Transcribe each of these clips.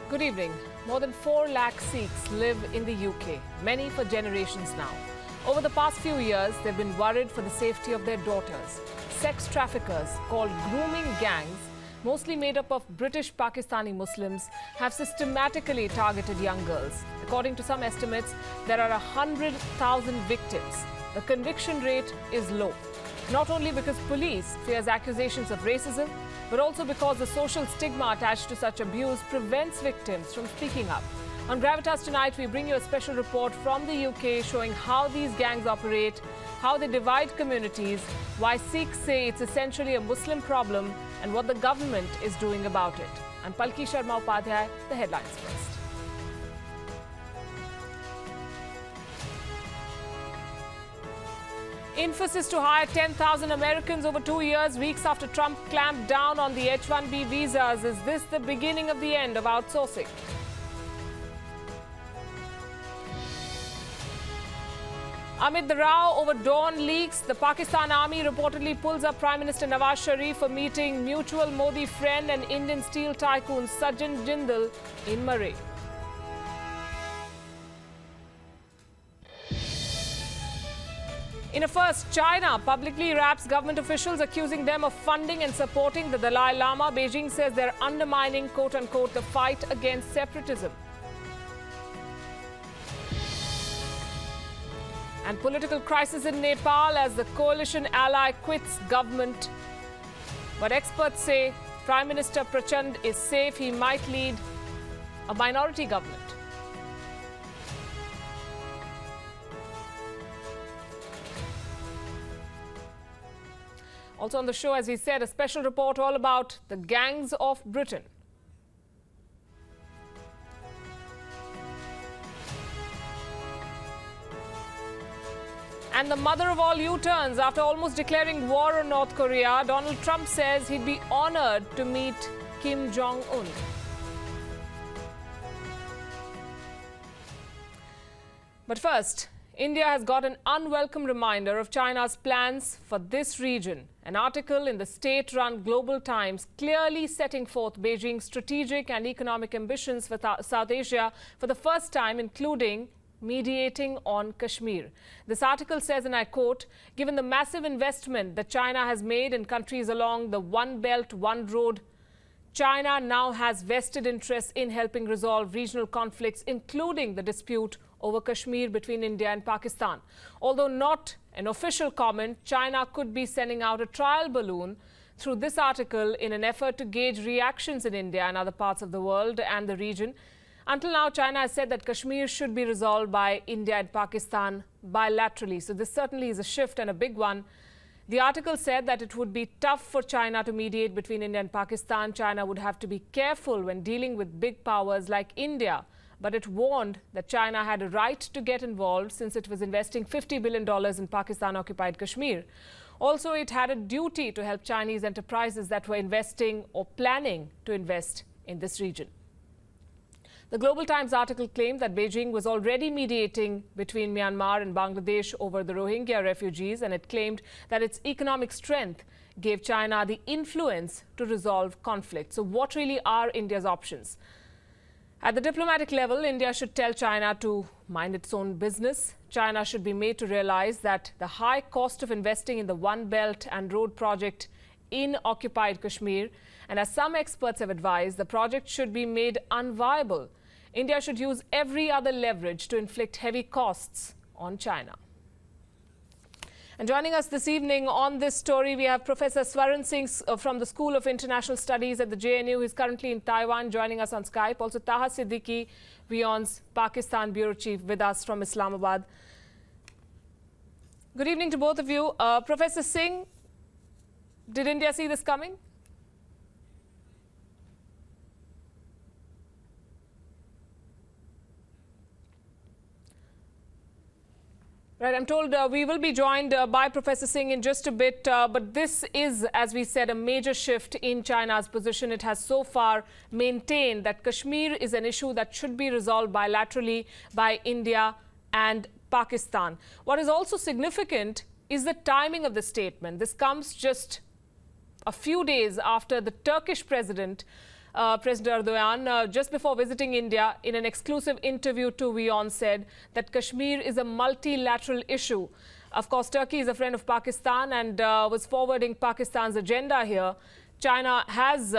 Good evening. More than 4 lakh Sikhs live in the UK, many for generations now. Over the past few years, they've been worried for the safety of their daughters. Sex traffickers, called grooming gangs, mostly made up of British Pakistani Muslims, have systematically targeted young girls. According to some estimates, there are 100,000 victims. The conviction rate is low, not only because police fears accusations of racism, but also because the social stigma attached to such abuse prevents victims from speaking up. On Gravitas tonight, we bring you a special report from the UK showing how these gangs operate, how they divide communities, why Sikhs say it's essentially a Muslim problem, and what the government is doing about it. I'm Palki Sharma Upadhyay. The headlines first. Emphasis to hire 10,000 Americans over 2 years, weeks after Trump clamped down on the H-1B visas. Is this the beginning of the end of outsourcing? Amid the row over Dawn leaks, the Pakistan Army reportedly pulls up Prime Minister Nawaz Sharif for meeting mutual Modi friend and Indian steel tycoon Sajjan Jindal in Murray. In a first, China publicly wraps government officials accusing them of funding and supporting the Dalai Lama. Beijing says they're undermining, quote-unquote, the fight against separatism. And political crisis in Nepal as the coalition ally quits government. But experts say Prime Minister Prachand is safe. He might lead a minority government. Also on the show, as we said, a special report all about the gangs of Britain. And the mother of all U-turns, after almost declaring war on North Korea, Donald Trump says he'd be honored to meet Kim Jong-un. But first, India has got an unwelcome reminder of China's plans for this region. An article in the state-run Global Times clearly setting forth Beijing's strategic and economic ambitions for South Asia for the first time, including mediating on Kashmir. This article says, and I quote, "Given the massive investment that China has made in countries along the One Belt, One Road, China now has vested interests in helping resolve regional conflicts, including the dispute over Kashmir between India and Pakistan." Although not an official comment, China could be sending out a trial balloon through this article in an effort to gauge reactions in India and other parts of the world and the region. Until now, China has said that Kashmir should be resolved by India and Pakistan bilaterally. So this certainly is a shift, and a big one. The article said that it would be tough for China to mediate between India and Pakistan. China would have to be careful when dealing with big powers like India. But it warned that China had a right to get involved since it was investing $50 billion in Pakistan-occupied Kashmir. Also, it had a duty to help Chinese enterprises that were investing or planning to invest in this region. The Global Times article claimed that Beijing was already mediating between Myanmar and Bangladesh over the Rohingya refugees, and it claimed that its economic strength gave China the influence to resolve conflict. So what really are India's options? At the diplomatic level, India should tell China to mind its own business. China should be made to realize that the high cost of investing in the One Belt and Road project in occupied Kashmir, and as some experts have advised, the project should be made unviable. India should use every other leverage to inflict heavy costs on China. And joining us this evening on this story, we have Professor Swaran Singh from the School of International Studies at the JNU. He's currently in Taiwan, joining us on Skype. Also, Taha Siddiqui, WION's Pakistan Bureau Chief, with us from Islamabad. Good evening to both of you. Professor Singh, did India see this coming? Right, I'm told we will be joined by Professor Singh in just a bit, but this is, as we said, a major shift in China's position. It has so far maintained that Kashmir is an issue that should be resolved bilaterally by India and Pakistan. What is also significant is the timing of the statement. This comes just a few days after the Turkish president President Erdogan, just before visiting India, in an exclusive interview to WION, said that Kashmir is a multilateral issue. Of course, Turkey is a friend of Pakistan and was forwarding Pakistan's agenda here. China has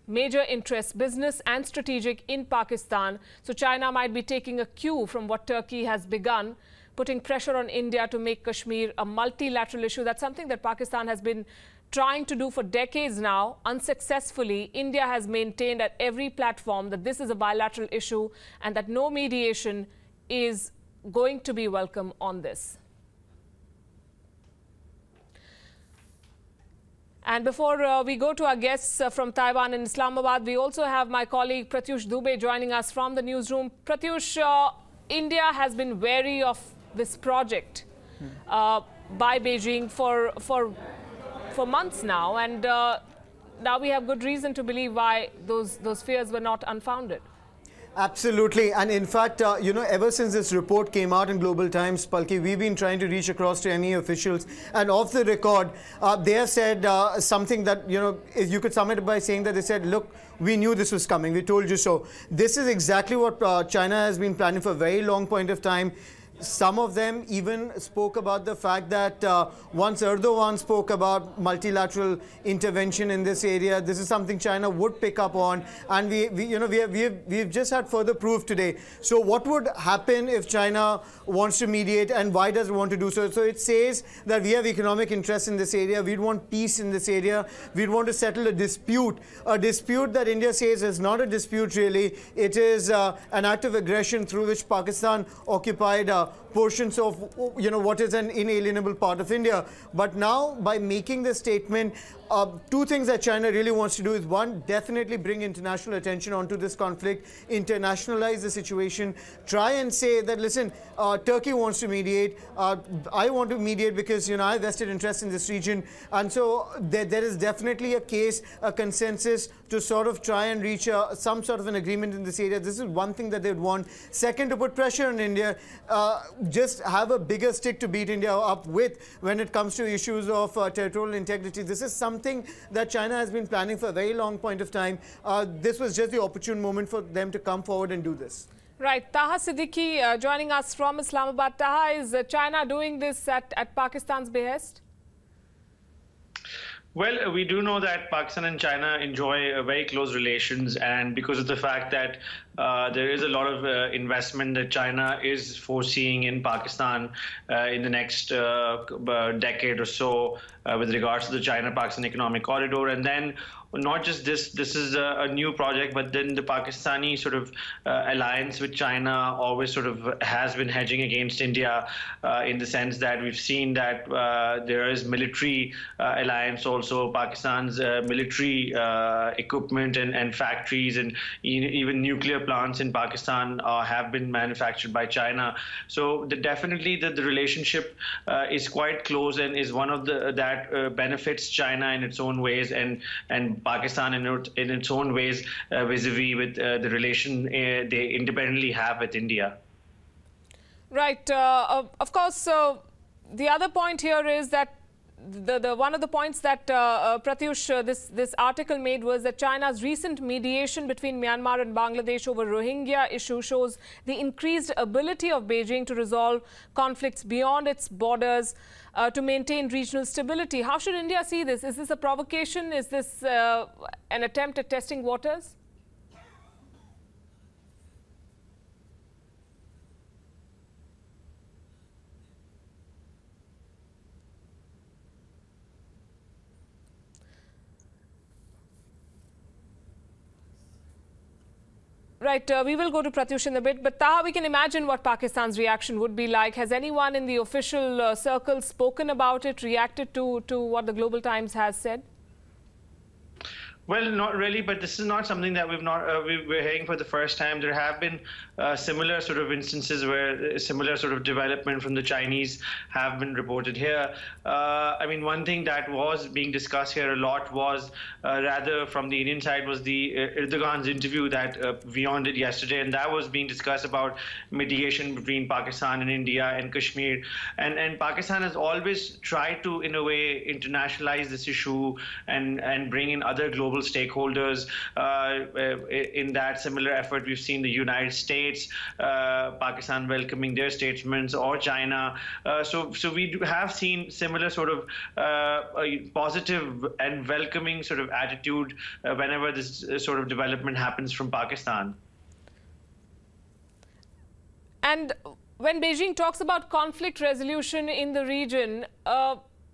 major interests, business and strategic, in Pakistan. So China might be taking a cue from what Turkey has begun, putting pressure on India to make Kashmir a multilateral issue. That's something that Pakistan has been trying to do for decades now, unsuccessfully. India has maintained at every platform that this is a bilateral issue and that no mediation is going to be welcome on this. And before we go to our guests from Taiwan and Islamabad, we also have my colleague Pratyush Dubey joining us from the newsroom. Pratyush, India has been wary of this project by Beijing for months now, and now we have good reason to believe why those fears were not unfounded. Absolutely. And in fact, ever since this report came out in Global Times, Palki, we've been trying to reach across to ME officials. And off the record, they have said something that, you could sum it up by saying that they said, look, we knew this was coming. We told you so. This is exactly what China has been planning for a very long point of time. Some of them even spoke about the fact that once Erdogan spoke about multilateral intervention in this area, this is something China would pick up on, and we've just had further proof today. So what would happen if China wants to mediate, and why does it want to do so? So it says that we have economic interests in this area, we'd want peace in this area, we'd want to settle a dispute that India says is not a dispute really. It is an act of aggression through which Pakistan occupied portions of what is an inalienable part of India. But now, by making this statement, two things that China really wants to do is, one, definitely bring international attention onto this conflict, internationalize the situation, try and say that, listen, Turkey wants to mediate, I want to mediate because I have vested interest in this region, and so there is definitely a case, a consensus to sort of try and reach some sort of an agreement in this area. This is one thing that they would want. Second, to put pressure on India, just have a bigger stick to beat India up with when it comes to issues of territorial integrity. This is something that China has been planning for a very long point of time. This was just the opportune moment for them to come forward and do this. Right. Taha Siddiqui joining us from Islamabad. Taha, is China doing this at Pakistan's behest? Well, we do know that Pakistan and China enjoy very close relations, and because of the fact that there is a lot of investment that China is foreseeing in Pakistan in the next decade or so with regards to the China-Pakistan economic corridor. And then not just this is a new project, but then the Pakistani sort of alliance with China always sort of has been hedging against India in the sense that we've seen that there is military alliance also. Pakistan's military equipment and factories and even nuclear plants in Pakistan have been manufactured by China. So definitely the relationship is quite close and is one of that benefits China in its own ways, and Pakistan in its own ways vis-a-vis with the relation they independently have with India. Right. Of course, the other point here is that one of the points that Pratyush, this article made was that China's recent mediation between Myanmar and Bangladesh over Rohingya issue shows the increased ability of Beijing to resolve conflicts beyond its borders to maintain regional stability. How should India see this? Is this a provocation? Is this an attempt at testing waters? Right, we will go to Pratyush in a bit, but Taha, we can imagine what Pakistan's reaction would be like. Has anyone in the official circle spoken about it, reacted to what the Global Times has said? Well, not really, but this is not something that we're hearing for the first time. There have been similar sort of instances where similar sort of development from the Chinese have been reported here. I mean, one thing that was being discussed here a lot was rather from the Indian side was the Erdogan's interview that WION did yesterday, and that was being discussed about mediation between Pakistan and India and Kashmir. And Pakistan has always tried to, in a way, internationalize this issue and bring in other global global stakeholders in that similar effort. We've seen the United States, Pakistan welcoming their statements, or China. So we have seen similar sort of positive and welcoming sort of attitude whenever this sort of development happens from Pakistan. And when Beijing talks about conflict resolution in the region,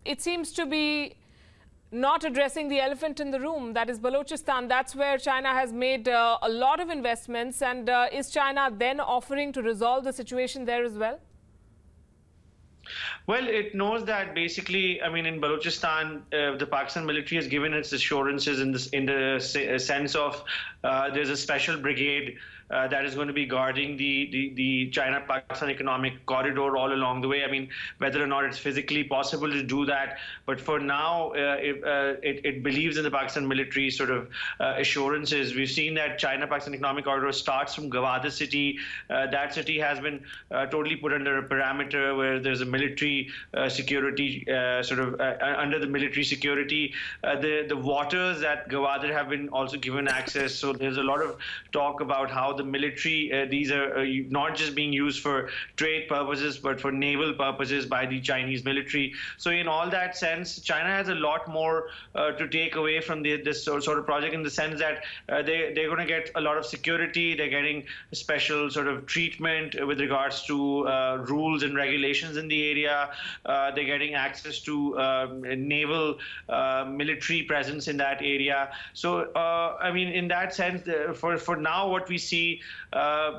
it seems to be not addressing the elephant in the room, that is Balochistan. That's where China has made a lot of investments. And is China then offering to resolve the situation there as well? Well, it knows that basically, I mean, in Balochistan, the Pakistan military has given its assurances in the sense of there's a special brigade that is going to be guarding the China-Pakistan economic corridor all along the way. I mean, whether or not it's physically possible to do that, but for now, it believes in the Pakistan military sort of assurances. We've seen that China-Pakistan economic corridor starts from Gravitas city. That city has been totally put under a parameter where there's a military security under the military security. The waters at Gravitas have been also given access. So there's a lot of talk about how the military, these are not just being used for trade purposes, but for naval purposes by the Chinese military. So in all that sense, China has a lot more to take away from this sort of project, in the sense that they're going to get a lot of security. They're getting special sort of treatment with regards to rules and regulations in the area. They're getting access to naval military presence in that area. So, I mean, in that sense, for now, what we see,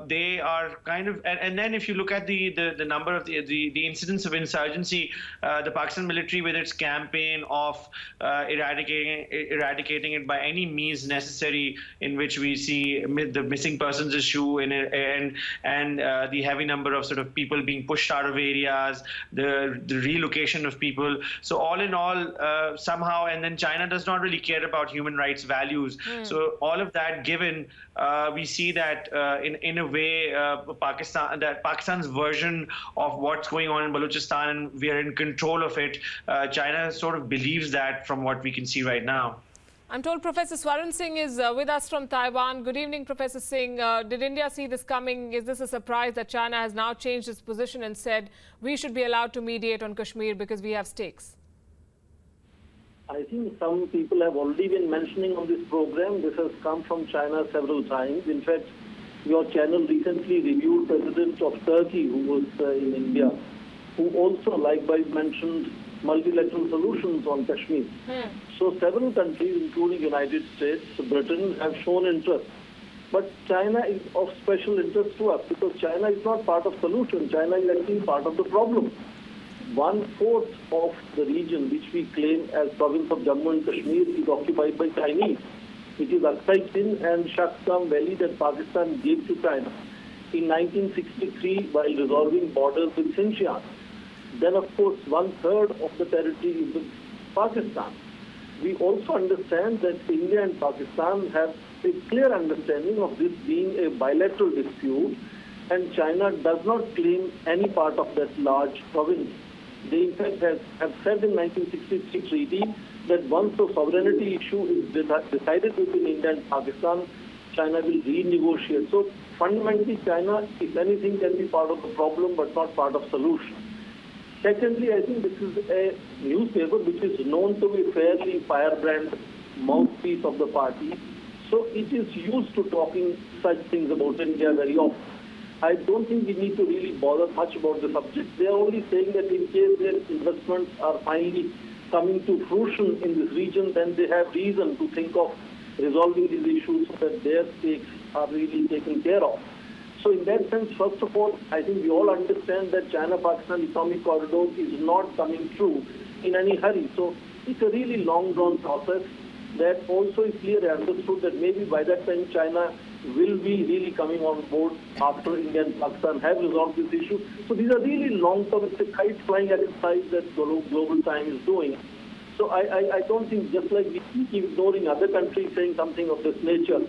they are kind of, and then if you look at the number of the incidents of insurgency, the Pakistan military, with its campaign of eradicating it by any means necessary, in which we see the missing persons issue and the heavy number of sort of people being pushed out of areas, the relocation of people. So all in all, somehow, and then China does not really care about human rights values. So all of that given, we see that in a way, Pakistan's version of what's going on in Balochistan, and we are in control of it. China sort of believes that, from what we can see right now. I'm told Professor Swaran Singh is with us from Taiwan. Good evening, Professor Singh. Did India see this coming? Is this a surprise that China has now changed its position and said we should be allowed to mediate on Kashmir because we have stakes? I think some people have already been mentioning on this program. This has come from China several times. In fact, your channel recently reviewed President of Turkey, who was in India, who also likewise mentioned multilateral solutions on Kashmir. So several countries, including United States, Britain, have shown interest. But China is of special interest to us, because China is not part of the solution. China is actually part of the problem. 1/4 of the region, which we claim as province of Jammu and Kashmir, is occupied by Chinese. It is Aksai Chin and Shaksam Valley that Pakistan gave to China in 1963 while resolving borders with Xinjiang. Then, of course, 1/3 of the territory is with Pakistan. We also understand that India and Pakistan have a clear understanding of this being a bilateral dispute, and China does not claim any part of that large province. They, in fact, have said in 1963 treaty that once the sovereignty issue is decided between India and Pakistan, China will renegotiate. So fundamentally, China, if anything, can be part of the problem but not part of solution. Secondly, I think this is a newspaper which is known to be fairly firebrand mouthpiece of the party. So it is used to talking such things about India very often. I don't think we need to really bother much about the subject. They are only saying that in case their investments are finally coming to fruition in this region, then they have reason to think of resolving these issues so that their stakes are really taken care of. So in that sense, first of all, I think we all understand that China-Pakistan economic corridor is not coming true in any hurry. So it's a really long-drawn process that also is clearly understood that maybe by that time China will be really coming on board after India and Pakistan have resolved this issue. So these are really long-term, it's a kite-flying exercise that Global Time is doing. So I don't think, just like we keep ignoring other countries saying something of this nature,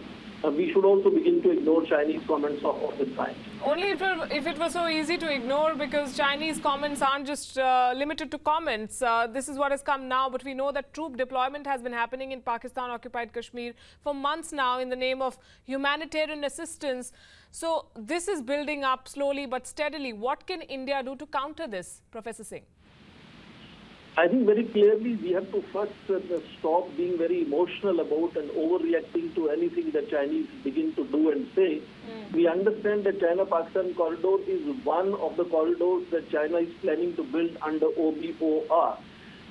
we should also begin to ignore Chinese comments of this kind. Only if it was so easy to ignore, because Chinese comments aren't just limited to comments. This is what has come now, but we know that troop deployment has been happening in Pakistan-occupied Kashmir for months now in the name of humanitarian assistance. So this is building up slowly but steadily. What can India do to counter this, Professor Singh? I think very clearly we have to first stop being very emotional about and overreacting to anything that Chinese begin to do and say. We understand that China-Pakistan corridor is one of the corridors that China is planning to build under OBOR,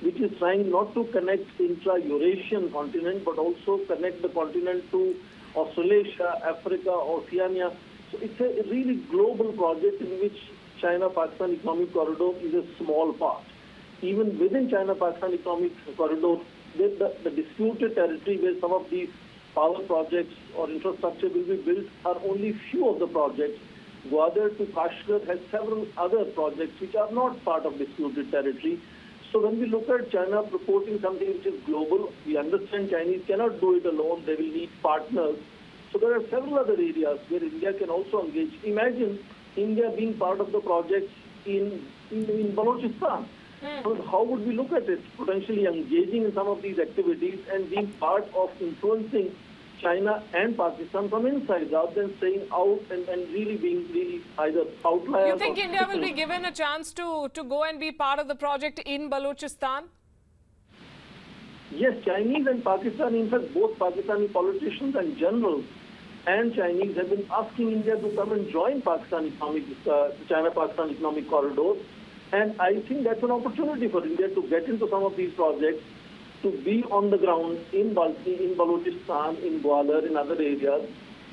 which is trying not to connect intra-Eurasian continent, but also connect the continent to Australasia, Africa, Oceania. So it's a really global project in which China-Pakistan economic corridor is a small part. Even within China-Pakistan economic corridor, the disputed territory where some of these power projects or infrastructure will be built are only few of the projects. Gwadar to Kashmir has several other projects which are not part of disputed territory. So when we look at China proposing something which is global, we understand Chinese cannot do it alone. They will need partners. So there are several other areas where India can also engage. Imagine India being part of the projects in Balochistan. So how would we look at it? Potentially engaging in some of these activities and being part of influencing China and Pakistan from inside, rather than staying out and really being either outliers. You think India will be given a chance to go and be part of the project in Balochistan? Yes, Chinese and Pakistan, in fact, both Pakistani politicians and generals and Chinese have been asking India to come and join China-Pakistan economic corridors. And I think that's an opportunity for India to get into some of these projects, to be on the ground in Balochistan, in Gwadar, in other areas.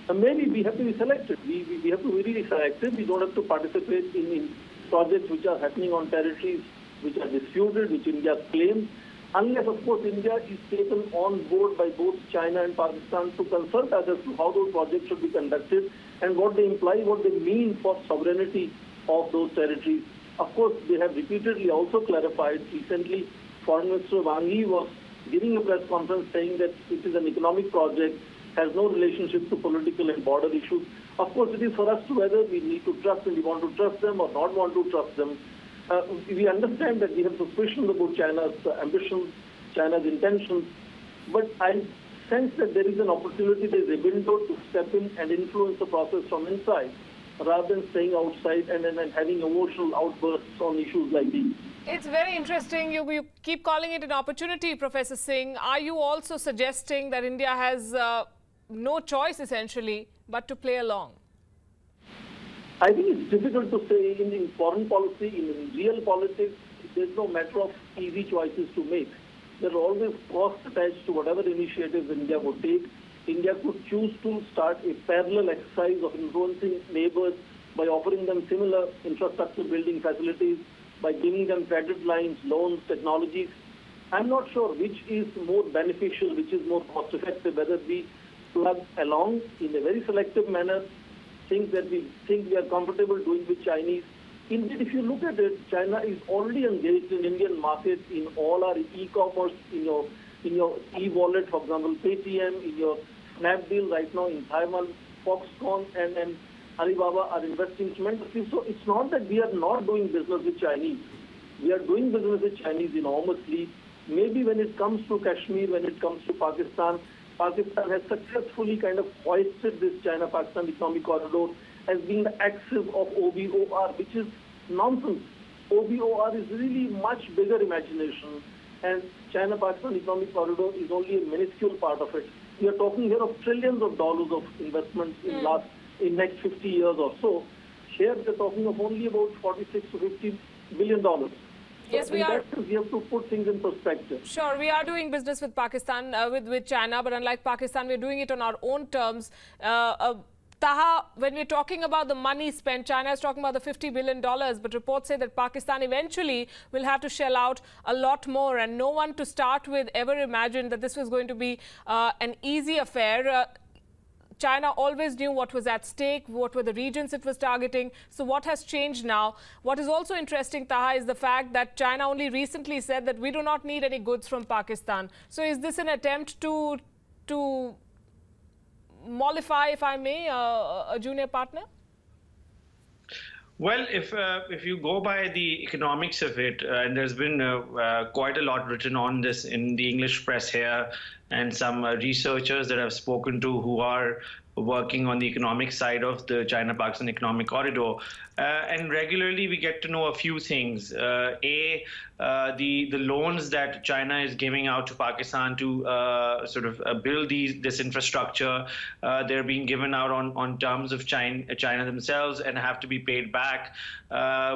And maybe we have to be selected. We have to be really selected. We don't have to participate in projects which are happening on territories which are disputed, which India claims, unless, of course, India is taken on board by both China and Pakistan to consult us as to how those projects should be conducted and what they imply, what they mean for sovereignty of those territories. Of course, they have repeatedly also clarified. Recently, Foreign Minister Wang Yi was giving a press conference saying that it is an economic project, has no relationship to political and border issues. Of course, it is for us to whether we need to trust and we want to trust them or not want to trust them. We understand that we have suspicions about China's ambitions, China's intentions, but I sense that there is an opportunity, there is a window to step in and influence the process from inside, rather than staying outside and having emotional outbursts on issues like these. It's very interesting. You keep calling it an opportunity, Professor Singh. Are you also suggesting that India has no choice, essentially, but to play along? I think it's difficult to say in foreign policy, in real politics, there's no matter of easy choices to make. There are always costs attached to whatever initiatives India would take. India could choose to start a parallel exercise of influencing neighbors by offering them similar infrastructure building facilities, by giving them credit lines, loans, technologies. I'm not sure which is more beneficial, which is more cost effective, whether we plug along in a very selective manner, things that we think we are comfortable doing with Chinese. Indeed, if you look at it, China is already engaged in Indian market in all our e-commerce, in your e-wallet, for example, Paytm, in your Snapdeal right now in Taiwan, Foxconn and Alibaba are investing tremendously. So it's not that we are not doing business with Chinese. We are doing business with Chinese enormously. Maybe when it comes to Kashmir, when it comes to Pakistan, Pakistan has successfully kind of hoisted this China-Pakistan economic corridor as being the axis of OBOR, which is nonsense. OBOR is really much bigger imagination, and China-Pakistan economic corridor is only a minuscule part of it. We are talking here of trillions of dollars of investments in next 50 years or so. Here we are talking of only about $46 to $50 billion. Yes, we are. We have to put things in perspective. Sure, we are doing business with Pakistan, with China, but unlike Pakistan, we're doing it on our own terms. Taha, when we're talking about the money spent, China is talking about the $50 billion, but reports say that Pakistan eventually will have to shell out a lot more, and no one to start with ever imagined that this was going to be an easy affair. China always knew what was at stake, what were the regions it was targeting. So what has changed now? What is also interesting, Taha, is the fact that China only recently said that we do not need any goods from Pakistan. So is this an attempt to mollify, if I may, a junior partner? Well, if you go by the economics of it, and there's been quite a lot written on this in the English press here, and some researchers that I've spoken to who are working on the economic side of the China-Pakistan economic corridor. And regularly we get to know a few things. The loans that China is giving out to Pakistan to sort of build this infrastructure, they're being given out on terms of China themselves and have to be paid back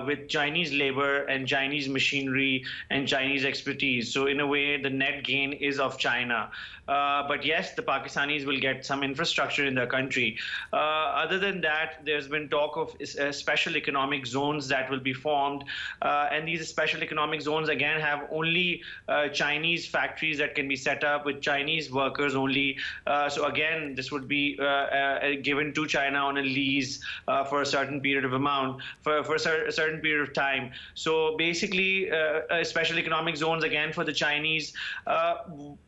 with Chinese labor and Chinese machinery and Chinese expertise. So in a way, the net gain is of China. But yes, the Pakistanis will get some infrastructure in their country. Other than that, there's been talk of special economic zones that will be formed. And these special economic zones, again, have only Chinese factories that can be set up with Chinese workers only. So again, this would be given to China on a lease for a certain period of amount, for a certain period of time. So basically, special economic zones, again, for the Chinese.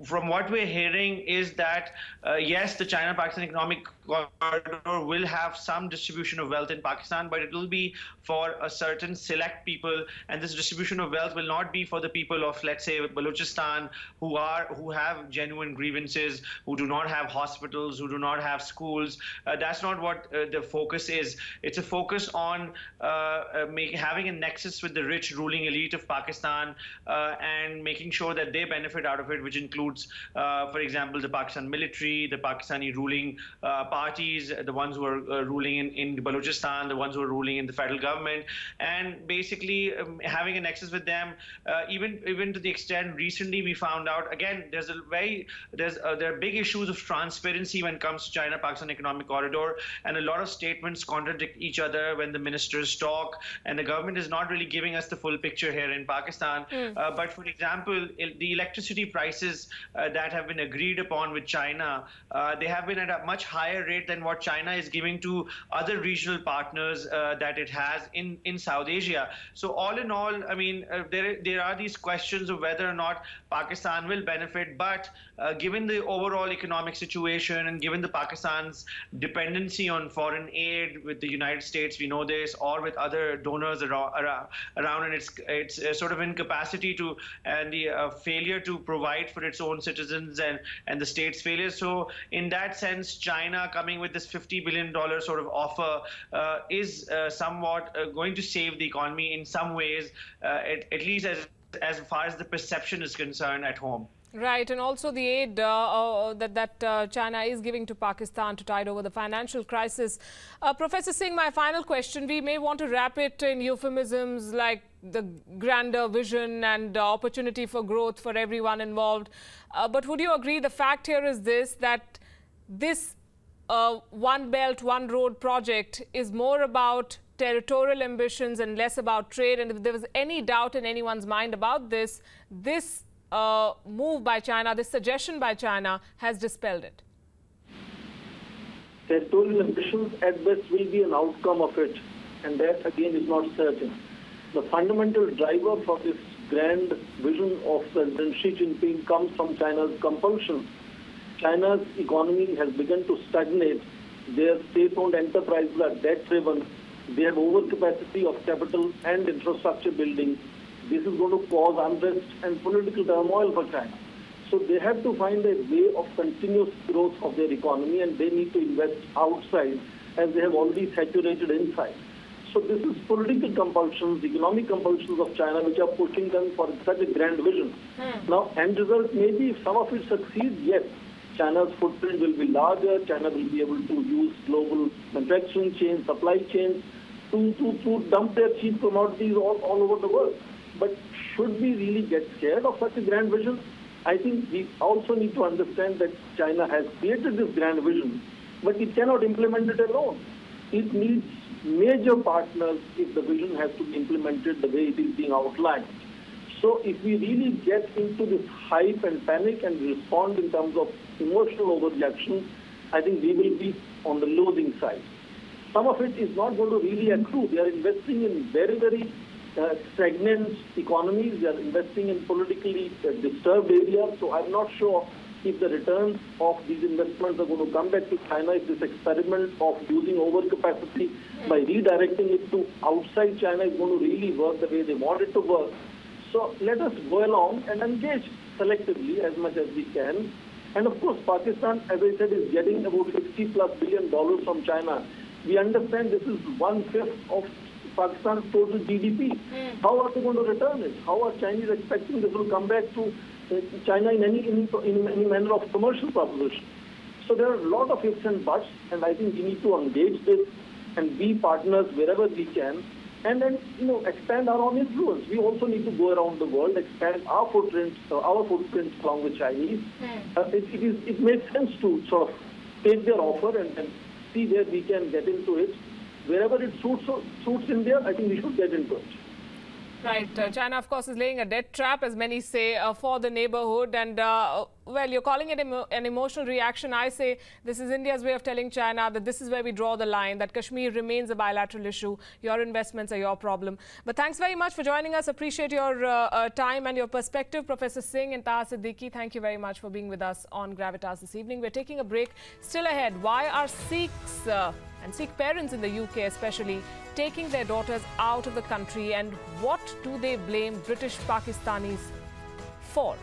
From what we're hearing is that, yes, the China-Pakistan economic corridor will have some distribution of wealth in Pakistan, but it will be for a certain select people, and this distribution of wealth will not be for the people of, let's say, Balochistan, who have genuine grievances, who do not have hospitals, who do not have schools. That's not what the focus is. It's a focus on having a nexus with the rich ruling elite of Pakistan and making sure that they benefit out of it, which includes, for example, the Pakistan military, the Pakistani ruling parties, the ones who are ruling in Balochistan, the ones who are ruling in the federal government, and basically having a nexus with them, even to the extent recently we found out, again, there are big issues of transparency when it comes to China-Pakistan economic corridor, and a lot of statements contradict each other when the ministers talk, and the government is not really giving us the full picture here in Pakistan. But for example, the electricity prices that have been agreed upon with China, they have been at a much higher rate than what China is giving to other regional partners that it has in South Asia. So all in all, I mean, there are these questions of whether or not Pakistan will benefit, but given the overall economic situation and given the Pakistan's dependency on foreign aid with the United States, we know this, or with other donors around, and its sort of incapacity to, and the failure to provide for its own citizens, and the state's failure. So in that sense, China coming with this $50 billion sort of offer is somewhat going to save the economy in some ways, at least as far as the perception is concerned at home. Right, and also the aid that China is giving to Pakistan to tide over the financial crisis. Professor Singh, my final question, we may want to wrap it in euphemisms like the grander vision and opportunity for growth for everyone involved. But would you agree the fact here is this, that this One Belt, One Road project is more about territorial ambitions and less about trade? And if there was any doubt in anyone's mind about this, this move by China, this suggestion by China has dispelled it. Territorial ambitions at best will be an outcome of it, and that again is not certain. The fundamental driver for this grand vision of President Xi Jinping comes from China's compulsion. China's economy has begun to stagnate. Their state-owned enterprises are debt-driven. They have overcapacity of capital and infrastructure building. This is going to cause unrest and political turmoil for China. So they have to find a way of continuous growth of their economy, and they need to invest outside as they have already saturated inside. So this is political compulsions, economic compulsions of China, which are pushing them for such a grand vision. Now, end result, maybe if some of it succeeds, yes, China's footprint will be larger. China will be able to use global manufacturing chains, supply chains to dump their cheap commodities all over the world. But should we really get scared of such a grand vision? I think we also need to understand that China has created this grand vision, but it cannot implement it alone. It needs major partners if the vision has to be implemented the way it is being outlined. So if we really get into this hype and panic and respond in terms of emotional overreaction, I think we will be on the losing side. Some of it is not going to really accrue. They are investing in very, very stagnant economies. They are investing in politically disturbed areas. So I'm not sure if the returns of these investments are going to come back to China, if this experiment of using overcapacity by redirecting it to outside China is going to really work the way they want it to work. So let us go along and engage selectively as much as we can. And of course, Pakistan, as I said, is getting about $60+ billion from China. We understand this is 1/5 of Pakistan's total GDP. How are they going to return it? How are Chinese expecting this will come back to China in any manner of commercial proposition? So there are a lot of ifs and buts, and I think we need to engage this and be partners wherever we can, and then expand our own influence. We also need to go around the world, expand our footprints along with Chinese. It makes sense to sort of take their offer and then see where we can get into it. Wherever it suits India, I think we should get into it. Right. China, of course, is laying a debt trap, as many say, for the neighborhood. And, well, you're calling it an emotional reaction. I say this is India's way of telling China that this is where we draw the line, that Kashmir remains a bilateral issue. Your investments are your problem. But thanks very much for joining us. Appreciate your time and your perspective. Professor Singh and Taha Siddiqui, thank you very much for being with us on Gravitas this evening. We're taking a break. Still ahead, why are Sikhs and Sikh parents in the UK especially taking their daughters out of the country, and what do they blame British Pakistanis for?